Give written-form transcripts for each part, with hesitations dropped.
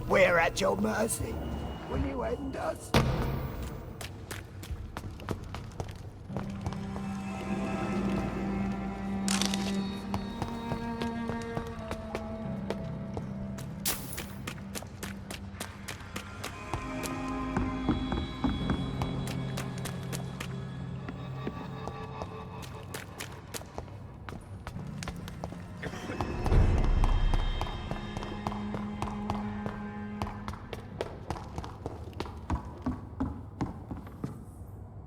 We're at your mercy. Will you end us?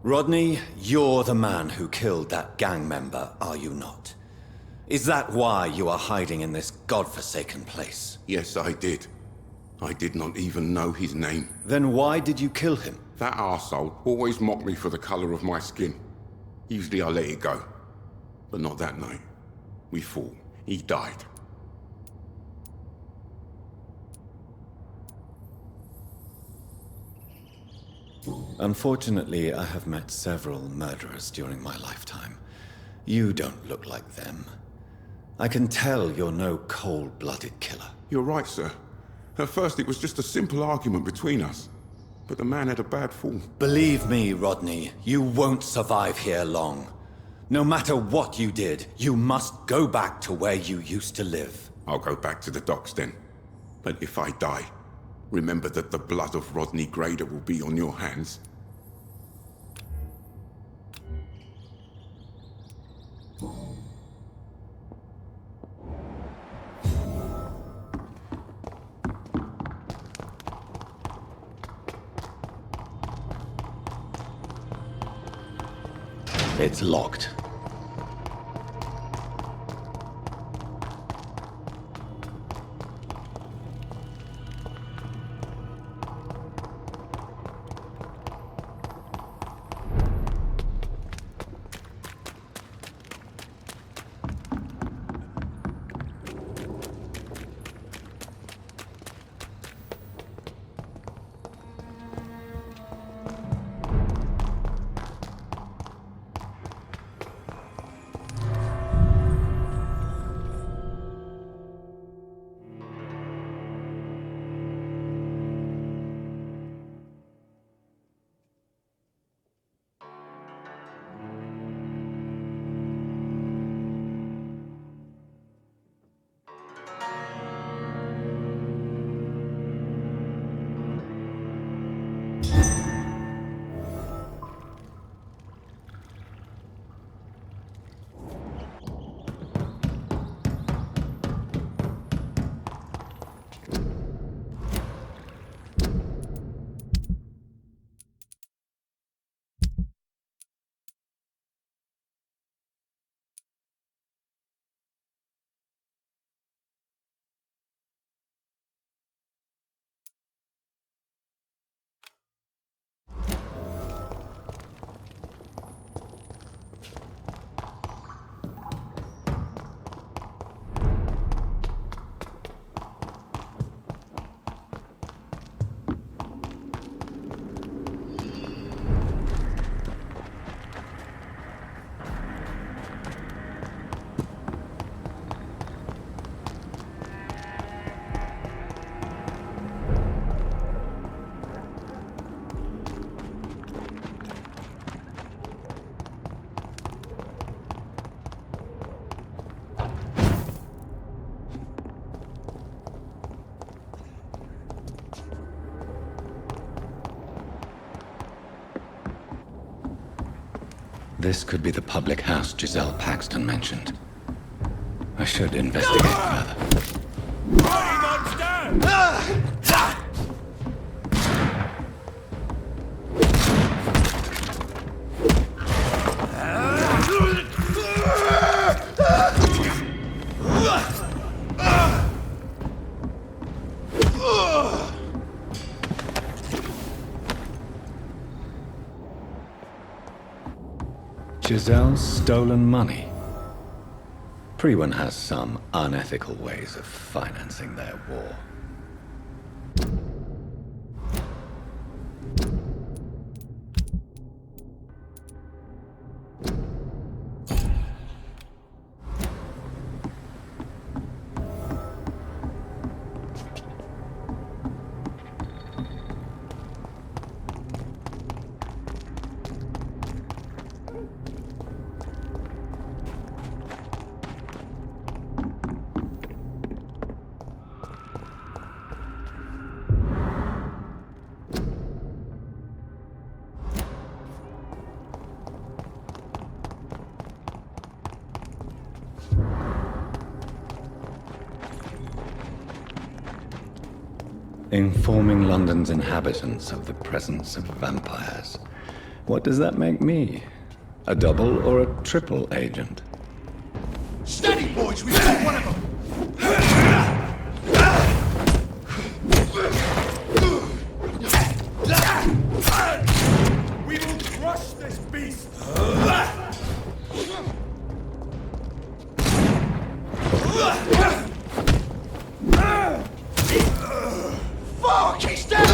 Rodney, you're the man who killed that gang member, are you not? Is that why you are hiding in this godforsaken place? Yes, I did. I did not even know his name. Then why did you kill him? That arsehole always mocked me for the color of my skin. Usually I let it go. But not that night. We fought. He died. Unfortunately, I have met several murderers during my lifetime. You don't look like them. I can tell you're no cold-blooded killer. You're right, sir. At first it was just a simple argument between us. But the man had a bad fall. Believe me, Rodney, you won't survive here long. No matter what you did, you must go back to where you used to live. I'll go back to the docks then. But if I die, remember that the blood of Rodney Grader will be on your hands. It's locked. This could be the public house Giselle Paxton mentioned. I should investigate further. Giselle's stolen money. Prewen has some unethical ways of financing their war. Informing London's inhabitants of the presence of vampires. What does that make me? A double or a triple agent? Steady, boys! We've got one of them! We will crush this beast! Fuck! He's dead!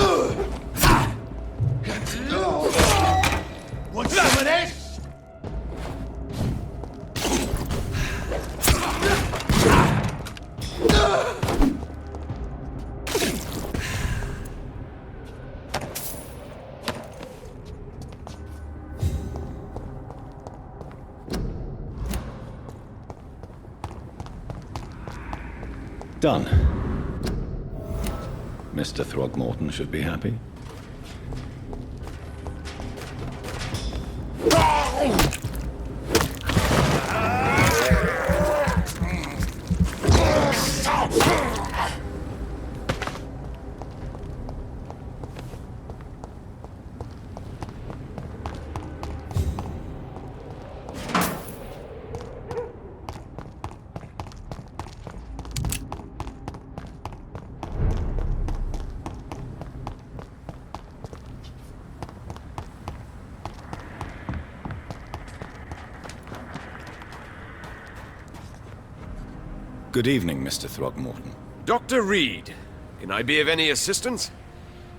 Want some of this? Done. Mr. Throgmorton should be happy. Good evening, Mr. Throgmorton. Dr. Reid, can I be of any assistance?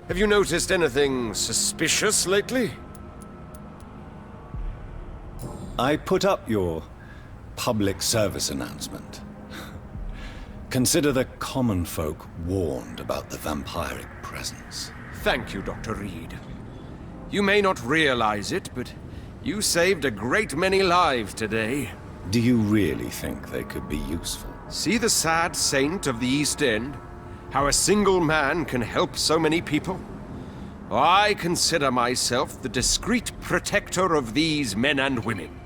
Have you noticed anything suspicious lately? I put up your public service announcement. Consider the common folk warned about the vampiric presence. Thank you, Dr. Reid. You may not realize it, but you saved a great many lives today. Do you really think they could be useful? See the sad saint of the East End? How a single man can help so many people? I consider myself the discreet protector of these men and women.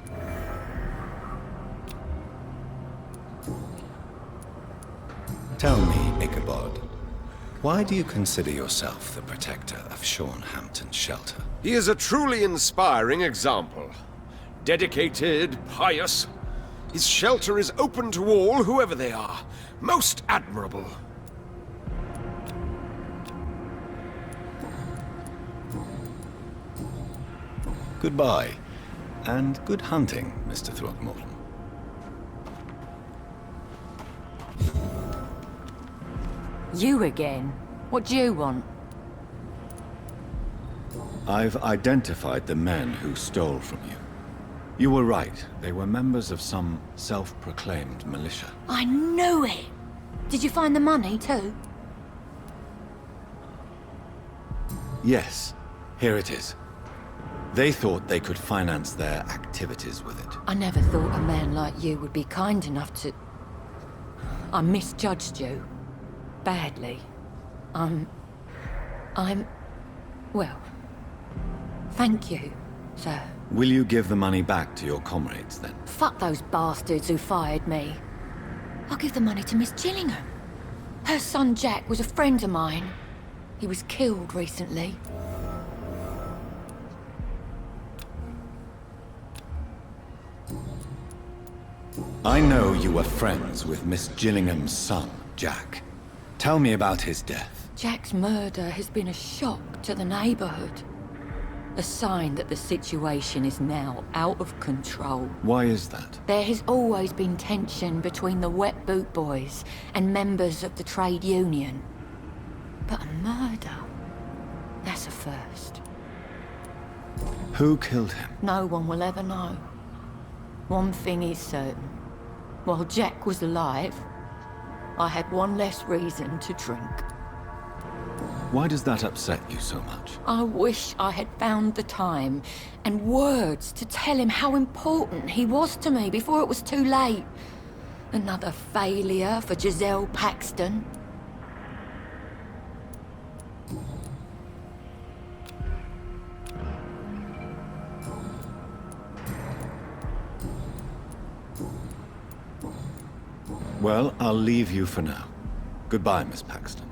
Tell me, Ichabod, why do you consider yourself the protector of Sean Hampton's shelter? He is a truly inspiring example. Dedicated, pious. His shelter is open to all, whoever they are. Most admirable. Goodbye, and good hunting, Mr. Throgmorton. You again? What do you want? I've identified the men who stole from you. You were right. They were members of some self-proclaimed militia. I knew it! Did you find the money, too? Yes, here it is. They thought they could finance their activities with it. I never thought a man like you would be kind enough to... I misjudged you. Badly. Well... Thank you, sir. Will you give the money back to your comrades, then? Fuck those bastards who fired me. I'll give the money to Miss Gillingham. Her son Jack was a friend of mine. He was killed recently. I know you were friends with Miss Gillingham's son, Jack. Tell me about his death. Jack's murder has been a shock to the neighborhood. A sign that the situation is now out of control. Why is that? There has always been tension between the Wet Boot Boys and members of the trade union. But a murder? That's a first. Who killed him? No one will ever know. One thing is certain. While Jack was alive, I had one less reason to drink. Why does that upset you so much? I wish I had found the time and words to tell him how important he was to me before it was too late. Another failure for Giselle Paxton. Well, I'll leave you for now. Goodbye, Miss Paxton.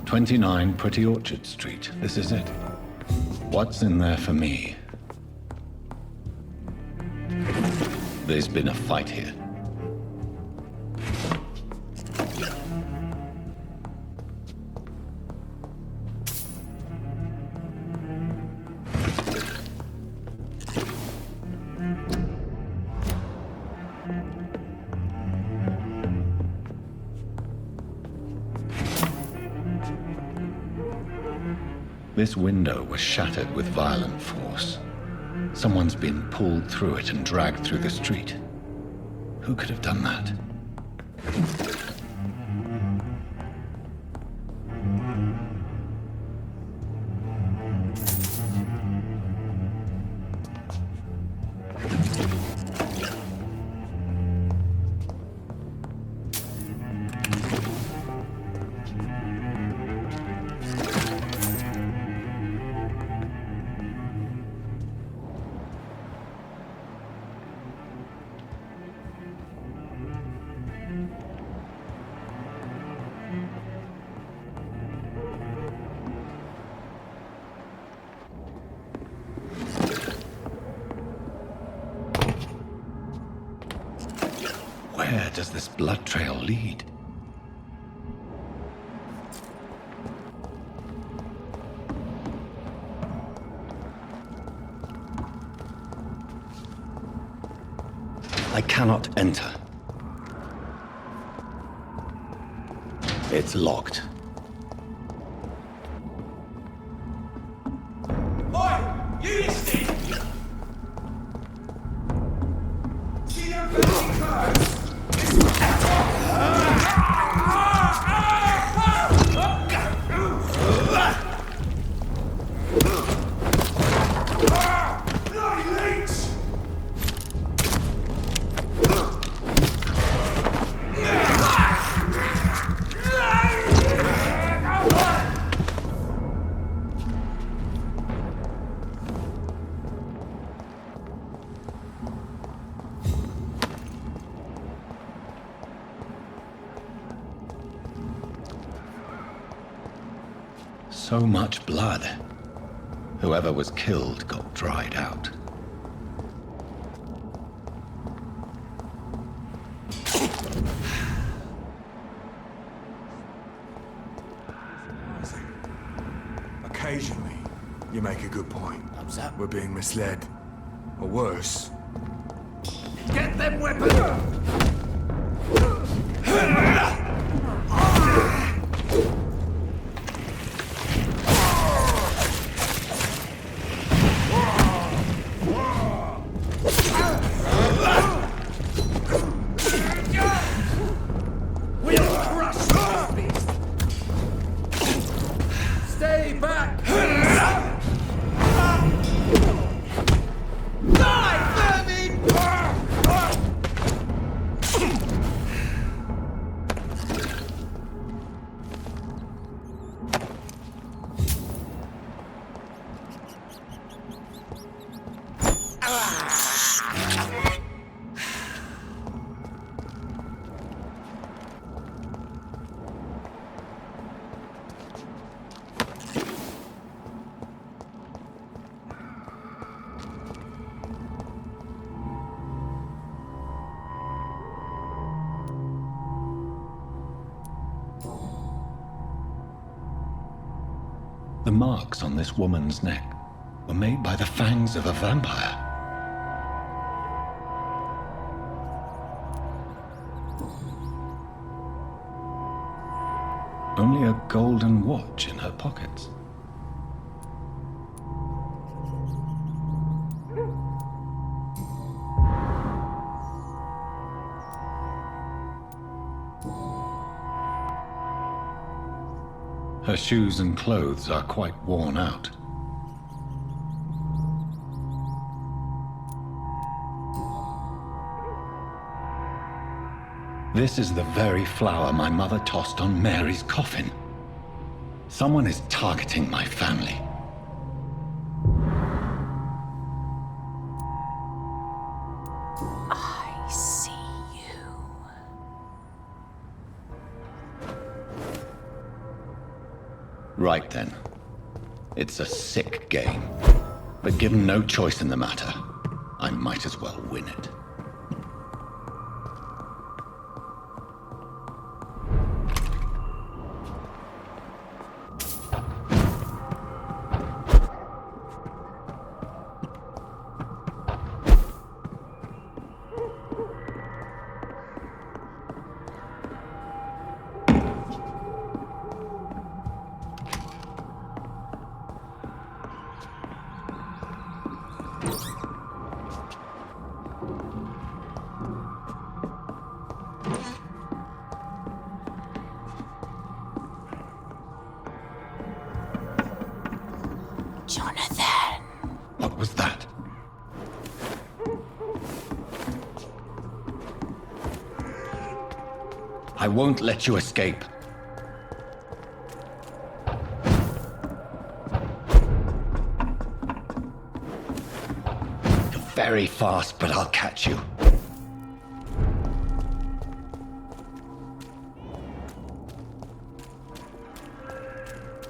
"29 Pretty Orchard Street. This is it. What's in there for me?" There's been a fight here. This window was shattered with violent force. Someone's been pulled through it and dragged through the street. Who could have done that? Where does this blood trail lead? I cannot enter. It's locked. Oi! You listening? See them burning cars? Bloody leech! So much blood. Whoever was killed got dried out. Occasionally, you make a good point. We're being misled. Or worse. Get them weapons! Stay back! Die, vermin! The marks on this woman's neck were made by the fangs of a vampire. Only a golden watch in her pockets. Her shoes and clothes are quite worn out. This is the very flower my mother tossed on Mary's coffin. Someone is targeting my family. I see you. Right then. It's a sick game. But given no choice in the matter, I might as well win it. Jonathan. What was that? I won't let you escape. You're very fast, but I'll catch you.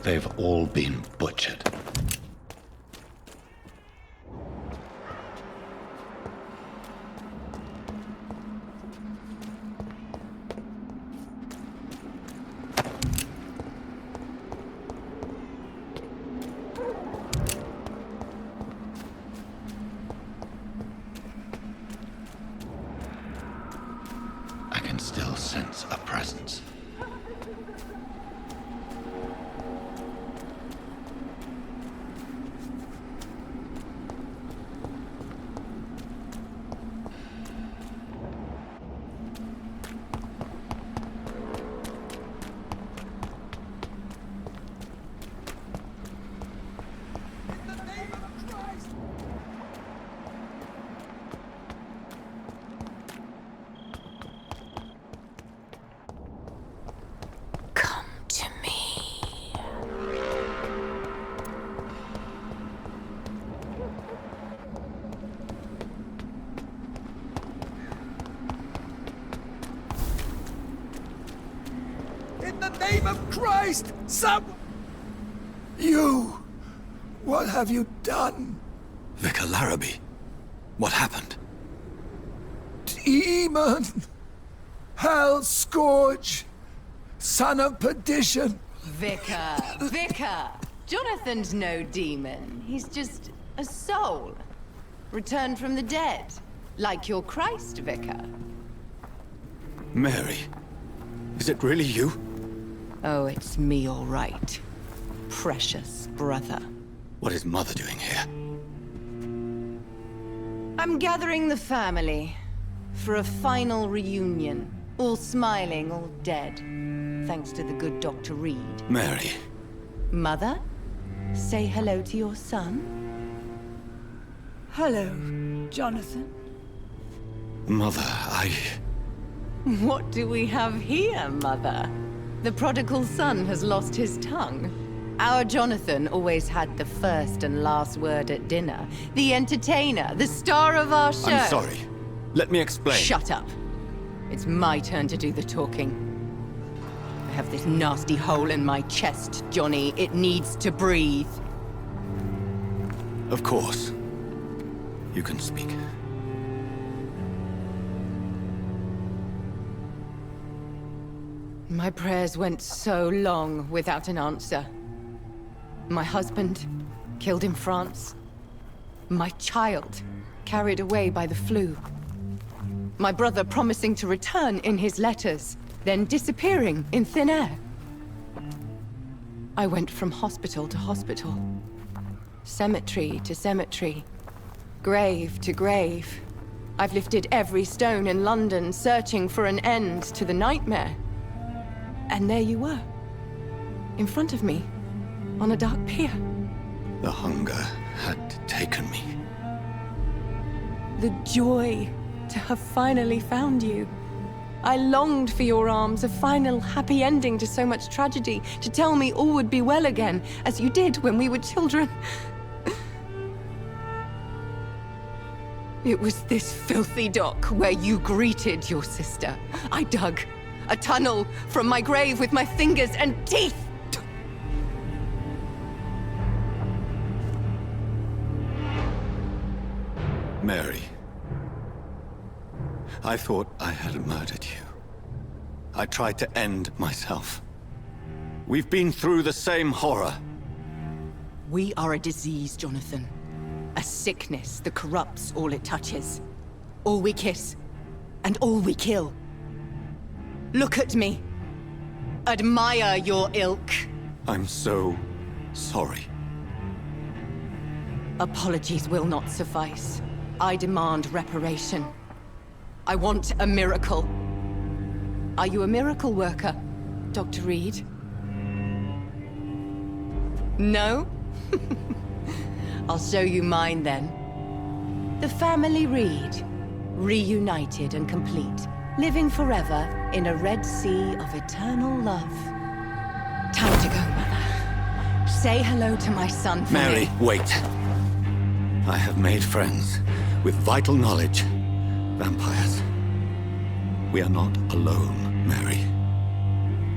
They've all been butchered. I can still sense a presence. Come to me. In the name of Christ, You! What have you done? Vicar Larrabee, what happened? Demon! Hell Scourge! Son of perdition! Vicar! Jonathan's no demon. He's just a soul. Returned from the dead. Like your Christ, Vicar. Mary, is it really you? Oh, it's me, all right. Precious brother. What is Mother doing here? I'm gathering the family for a final reunion. All smiling, all dead. Thanks to the good Dr. Reid. Mary. Mother, say hello to your son. Hello, Jonathan. Mother, What do we have here, Mother? The prodigal son has lost his tongue. Our Jonathan always had the first and last word at dinner. The entertainer, the star of our show. I'm sorry. Let me explain. Shut up. It's my turn to do the talking. I have this nasty hole in my chest, Johnny. It needs to breathe. Of course. You can speak. My prayers went so long without an answer. My husband, killed in France. My child, carried away by the flu. My brother promising to return in his letters, then disappearing in thin air. I went from hospital to hospital, cemetery to cemetery, grave to grave. I've lifted every stone in London, searching for an end to the nightmare. And there you were, in front of me, on a dark pier. The hunger had taken me. The joy to have finally found you. I longed for your arms, a final happy ending to so much tragedy, to tell me all would be well again, as you did when we were children. It was this filthy dock where you greeted your sister. I dug a tunnel from my grave with my fingers and teeth. Mary, I thought I had murdered you. I tried to end myself. We've been through the same horror. We are a disease, Jonathan. A sickness that corrupts all it touches. All we kiss, and all we kill. Look at me. Admire your ilk. I'm so sorry. Apologies will not suffice. I demand reparation. I want a miracle. Are you a miracle worker, Dr. Reid? No? I'll show you mine then. The family Reid, reunited and complete, living forever in a red sea of eternal love. Time to go, Mother. Say hello to my son for Mary, me. wait. I have made friends with vital knowledge. Vampires. We are not alone, Mary.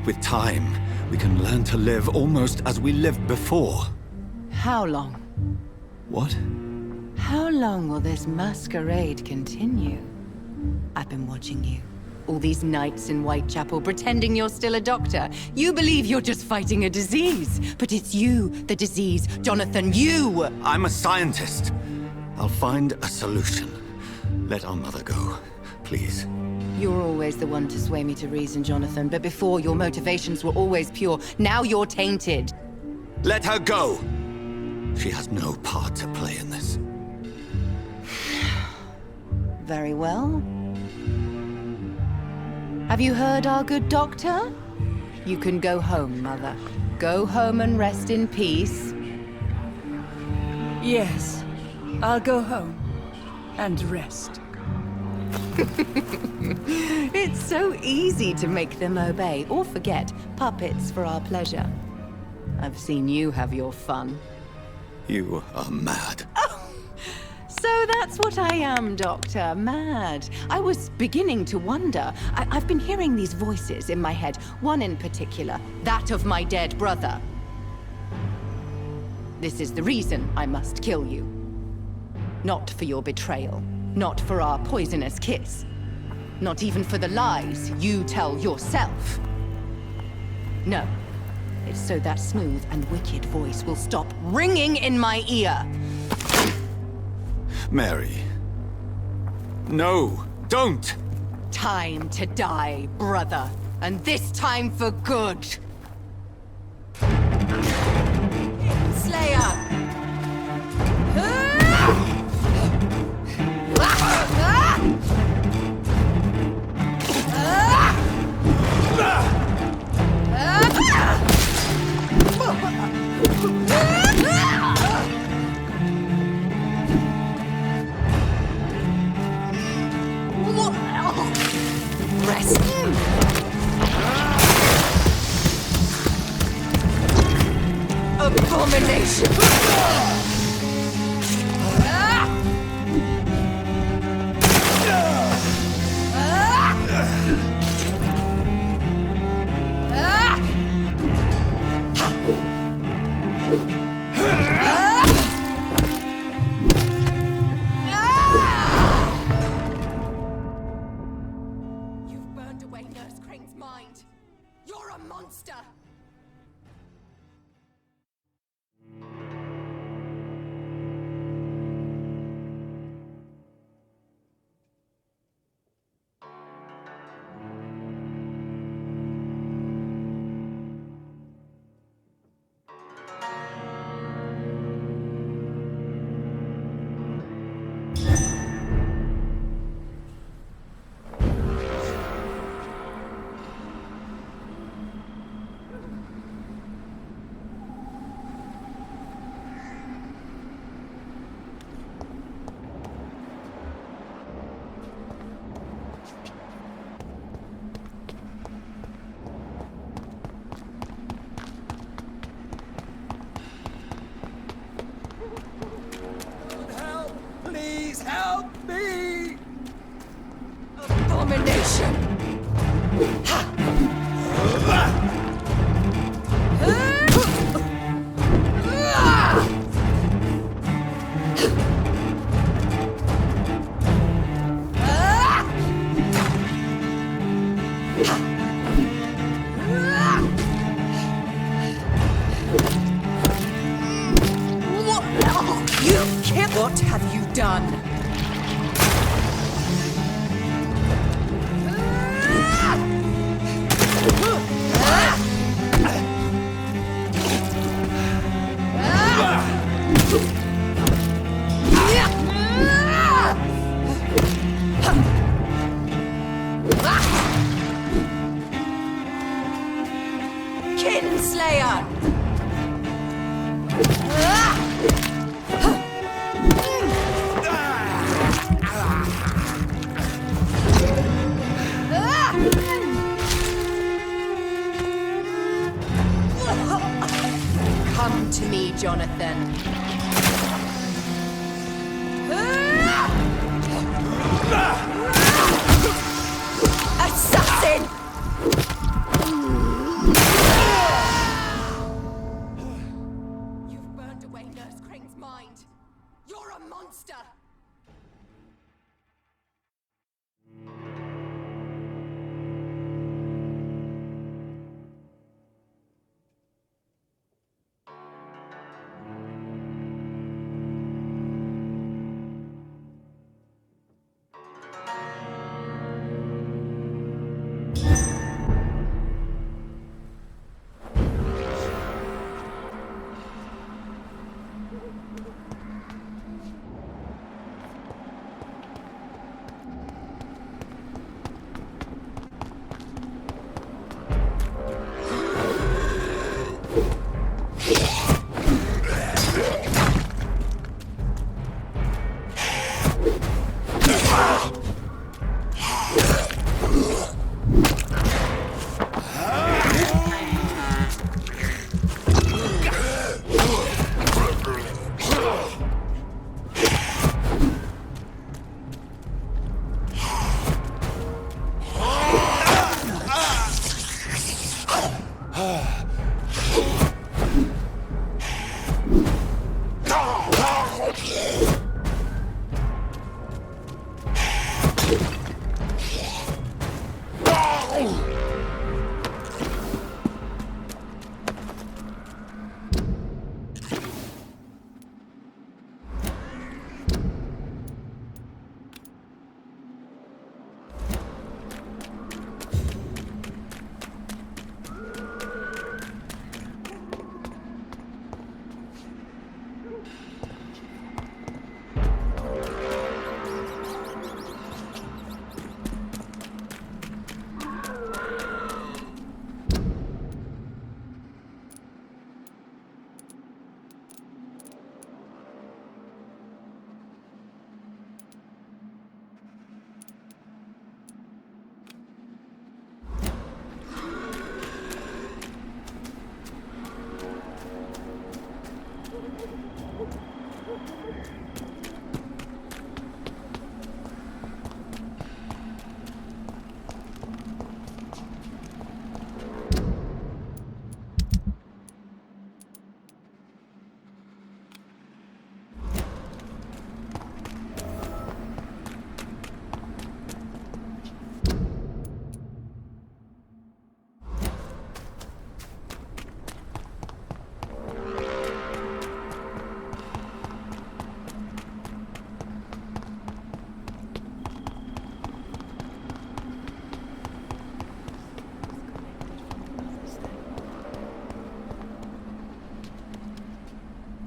With time, we can learn to live almost as we lived before. How long? What? How long will this masquerade continue? I've been watching you. All these nights in Whitechapel, pretending you're still a doctor. You believe you're just fighting a disease. But it's you, the disease. Jonathan, you! I'm a scientist. I'll find a solution. Let our mother go, please. You're always the one to sway me to reason, Jonathan. But before, your motivations were always pure. Now you're tainted. Let her go! She has no part to play in this. Very well. Have you heard our good doctor? You can go home, Mother. Go home and rest in peace. Yes, I'll go home and rest. It's so easy to make them obey or forget. Puppets for our pleasure. I've seen you have your fun. You are mad. So that's what I am, Doctor. Mad. I was beginning to wonder. I've been hearing these voices in my head. One in particular. That of my dead brother. This is the reason I must kill you. Not for your betrayal. Not for our poisonous kiss. Not even for the lies you tell yourself. No. It's so that smooth and wicked voice will stop ringing in my ear. Mary. No, don't! Time to die, brother. And this time for good. Slayer! Rest. Abomination! You've burned away Nurse Crane's mind. You're a monster! What have you done? Kinslayer! Come to me, Jonathan. Assassin! You've burned away Nurse Crane's mind. You're a monster!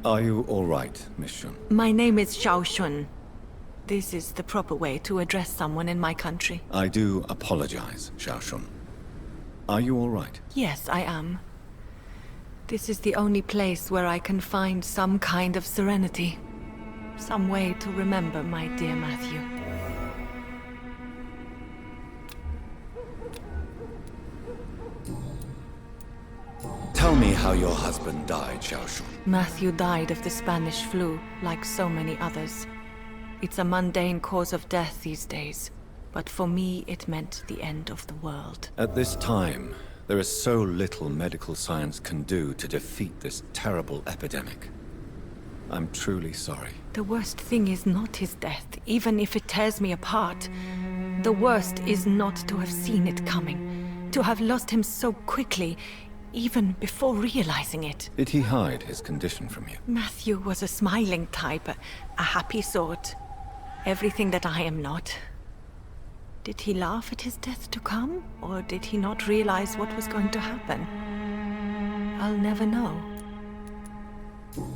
Are you all right, Miss Shun? My name is Xiao Shun. This is the proper way to address someone in my country. I do apologize, Xiao Shun. Are you all right? Yes, I am. This is the only place where I can find some kind of serenity. Some way to remember my dear Matthew. Tell me how your husband died, Xiao Shun. Matthew died of the Spanish flu, like so many others. It's a mundane cause of death these days, but for me it meant the end of the world. At this time, there is so little medical science can do to defeat this terrible epidemic. I'm truly sorry. The worst thing is not his death, even if it tears me apart. The worst is not to have seen it coming, to have lost him so quickly, even before realizing it. Did he hide his condition from you? Matthew was a smiling type, a happy sort. Everything that I am not. Did he laugh at his death to come, or did he not realize what was going to happen? I'll never know.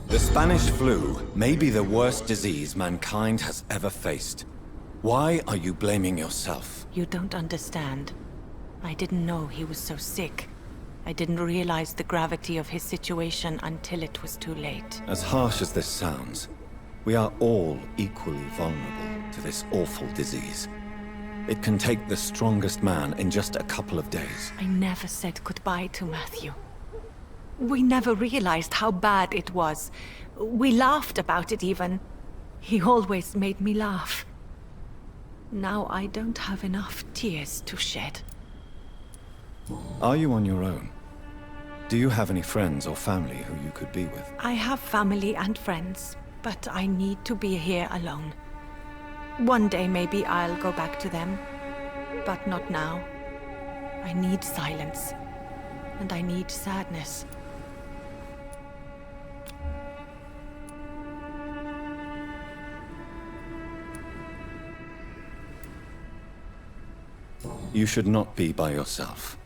The Spanish flu may be the worst disease mankind has ever faced. Why are you blaming yourself? You don't understand. I didn't know he was so sick. I didn't realize the gravity of his situation until it was too late. As harsh as this sounds, we are all equally vulnerable to this awful disease. It can take the strongest man in just a couple of days. I never said goodbye to Matthew. We never realized how bad it was. We laughed about it even. He always made me laugh. Now I don't have enough tears to shed. Are you on your own? Do you have any friends or family who you could be with? I have family and friends, but I need to be here alone. One day maybe I'll go back to them, but not now. I need silence, and I need sadness. You should not be by yourself.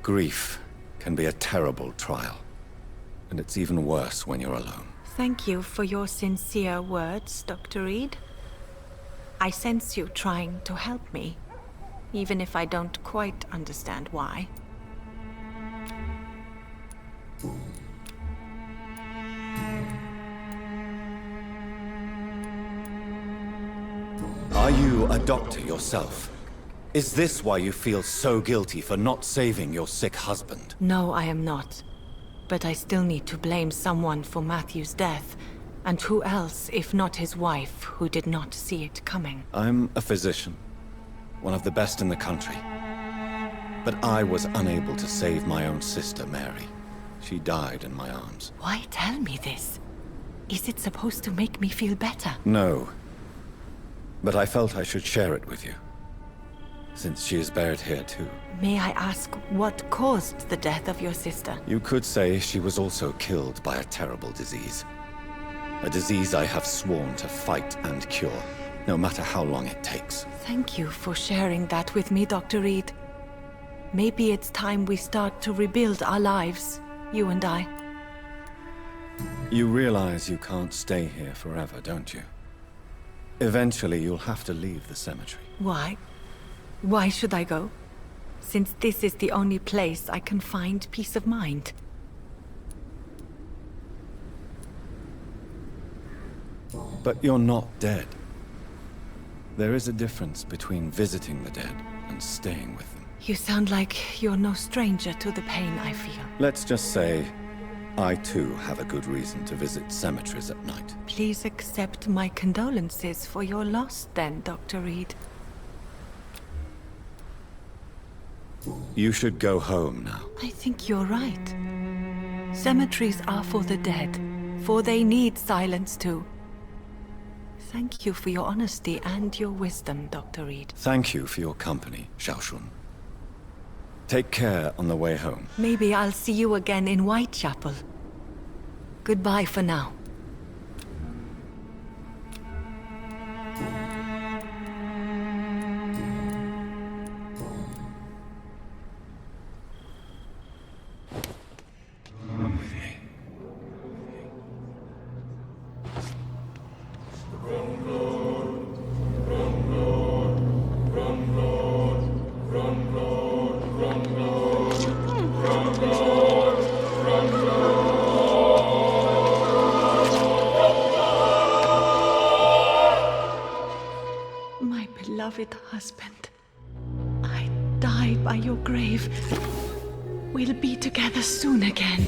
Grief can be a terrible trial, and it's even worse when you're alone. Thank you for your sincere words, Dr. Reid. I sense you trying to help me, even if I don't quite understand why. Are you a doctor yourself? Is this why you feel so guilty for not saving your sick husband? No, I am not. But I still need to blame someone for Matthew's death. And who else, if not his wife, who did not see it coming? I'm a physician, one of the best in the country. But I was unable to save my own sister, Mary. She died in my arms. Why tell me this? Is it supposed to make me feel better? No. But I felt I should share it with you, since she is buried here too. May I ask what caused the death of your sister? You could say she was also killed by a terrible disease. A disease I have sworn to fight and cure, no matter how long it takes. Thank you for sharing that with me, Dr. Reid. Maybe it's time we start to rebuild our lives, you and I. You realize you can't stay here forever, don't you? Eventually, you'll have to leave the cemetery. Why? Why should I go? Since this is the only place I can find peace of mind. But you're not dead. There is a difference between visiting the dead and staying with them. You sound like you're no stranger to the pain I feel. Let's just say, I too have a good reason to visit cemeteries at night. Please accept my condolences for your loss then, Dr. Reid. You should go home now. I think you're right. Cemeteries are for the dead, for they need silence too. Thank you for your honesty and your wisdom, Dr. Reid. Thank you for your company, Xiaoshun. Take care on the way home. Maybe I'll see you again in Whitechapel. Goodbye for now. Beloved husband, I die by your grave. We'll be together soon again.